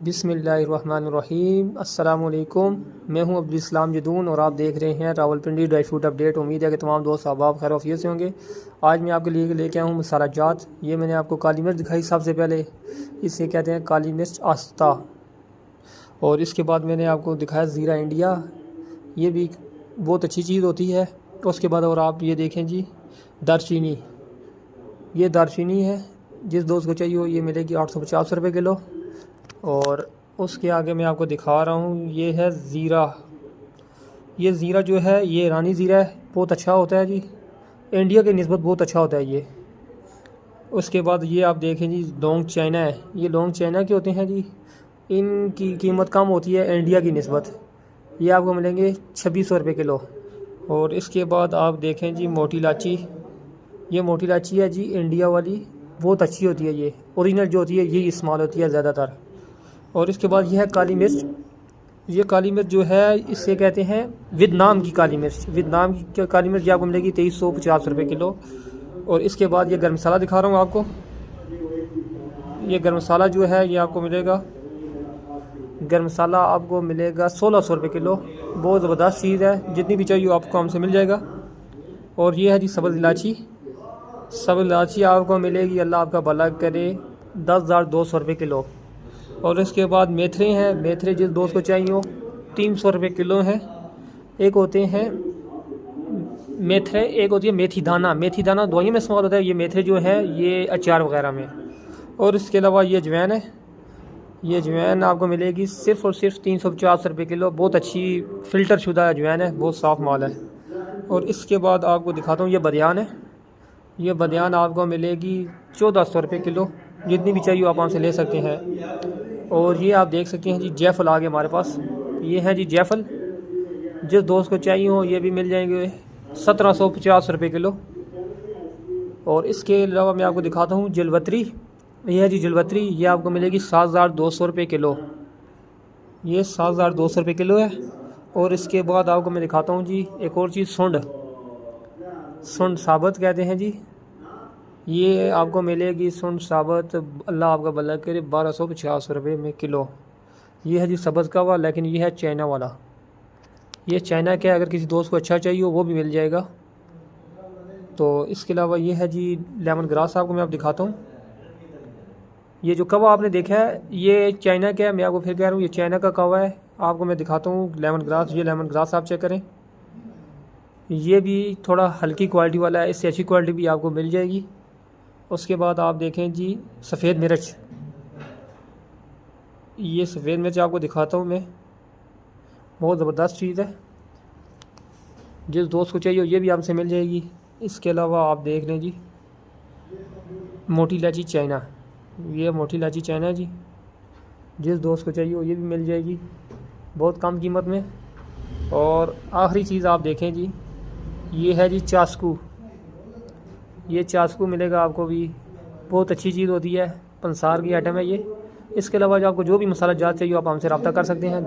बिस्मिल्लाहिर्रहमानिर्रहीम। अस्सलामुअलैकुम। मैं हूं अब्दुल इस्लाम जदून और आप देख रहे हैं रावलपिंडी ड्राई फ्रूट अपडेट। उम्मीद है कि तमाम दोस्त अहबाब खैर वफियत से होंगे। आज मैं आपके लिए लेके आया हूं मसाला जात। ये मैंने आपको काली मिर्च दिखाई सबसे पहले, इसे कहते हैं काली मिर्च आस्ता। और इसके बाद मैंने आपको दिखाया ज़ीरा इंडिया, ये भी बहुत अच्छी चीज़ होती है। उसके बाद और आप ये देखें जी दारचीनी, ये दारचीनी है, जिस दोस्त को चाहिए हो ये मिलेगी 850 रुपये किलो। और उसके आगे मैं आपको दिखा रहा हूँ, ये है ज़ीरा। ये ज़ीरा जो है ये ईरानी ज़ीरा है, बहुत अच्छा होता है जी, इंडिया के निस्बत बहुत अच्छा होता है ये। उसके बाद ये आप देखें जी लौंग चाइना है, ये लौंग चाइना के होते हैं जी, इनकी कीमत कम होती है इंडिया की निस्बत। ये आपको मिलेंगे 2600 रुपये किलो। और इसके बाद आप देखें जी मोटी इलायची, ये मोटी इलायची है जी इंडिया वाली, बहुत अच्छी होती है, ये ओरिजिनल जो होती है यही इस्तेमाल होती है ज़्यादातर। और इसके बाद ये है काली मिर्च, ये काली मिर्च जो है इससे कहते हैं वियतनाम की काली मिर्च। वियतनाम की काली मिर्च आपको मिलेगी 2350 रुपये किलो। और इसके बाद ये गर्म मसाला दिखा रहा हूँ आपको, ये गर्म मसाला जो है ये आपको मिलेगा, गर्म मसाला आपको मिलेगा 1600 रुपये किलो। बहुत ज़बरदस्त चीज़ है, जितनी भी चाहिए आपको हमसे मिल जाएगा। और ये है जी सब्ज़ इलायची, सब्ज़ इलायची आपको मिलेगी, अल्लाह आपका भला करे, 10,200 रुपये किलो। और इसके बाद मेथरे हैं, मेथरे जिस दोस्त को चाहिए हो 300 रुपये किलो हैं। एक होते हैं मेथरे, एक होती है मेथी दाना, मेथी दाना दवाइयों में इस्तेमाल होता है, ये मेथरे जो है ये अचार वगैरह में। और इसके अलावा ये अजवाइन है, ये अजवाइन आपको मिलेगी सिर्फ़ और सिर्फ 350 रुपये किलो। बहुत अच्छी फ़िल्टर शुदा अजवाइन है, बहुत साफ़ माल है। और इसके बाद आपको दिखाता हूँ ये बदियान है, ये बदियान आपको मिलेगी 1400 रुपये किलो। जितनी भी चाहिए आप हमसे ले सकते हैं। और ये आप देख सकते हैं जी जैफल आ गए हमारे पास, ये हैं जी जैफल, जिस दोस्त को चाहिए हो ये भी मिल जाएंगे 1750 रुपये किलो। और इसके अलावा मैं आपको दिखाता हूँ जलवतरी, ये है जी जलवतरी, ये आपको मिलेगी 7200 रुपये किलो, ये 7200 रुपये किलो है। और इसके बाद आपको मैं दिखाता हूँ जी एक और चीज़, सुंड, सुंड साबत कहते हैं जी, ये आपको मिलेगी सुंड साबत, अल्लाह आपका भला करे, 1250 रुपये में किलो। ये है जी सब्ज़ का वाला, लेकिन ये है चाइना वाला, ये चाइना के, अगर किसी दोस्त को अच्छा चाहिए हो वो भी मिल जाएगा। तो इसके अलावा ये है जी लेमन ग्रास, आपको मैं आप दिखाता हूँ। ये जो कवा आपने देखा है ये चाइना का है, मैं आपको फिर कह रहा हूँ ये चाइना का कवा है। आपको मैं दिखाता हूँ लेमन ग्रास, ये लेमन ग्रास आप चेक करें, ये भी थोड़ा हल्की क्वालिटी वाला है, इससे अच्छी क्वालिटी भी आपको मिल जाएगी। उसके बाद आप देखें जी सफ़ेद मिर्च, ये सफ़ेद मिर्च आपको दिखाता हूँ मैं, बहुत ज़बरदस्त चीज़ है, जिस दोस्त को चाहिए ये भी हमसे मिल जाएगी। इसके अलावा आप देख लें जी मोटी इलायची चाइना, ये मोटी इलायची चाइना जी, जिस दोस्त को चाहिए ये भी मिल जाएगी बहुत कम कीमत में। और आखिरी चीज़ आप देखें जी, ये है जी चास्कू, ये चास्कू मिलेगा आपको भी, बहुत अच्छी चीज़ होती है, पंसार की आइटम है ये। इसके अलावा जो आपको जो भी मसाला जात चाहिए आप हमसे रब्ता कर सकते हैं।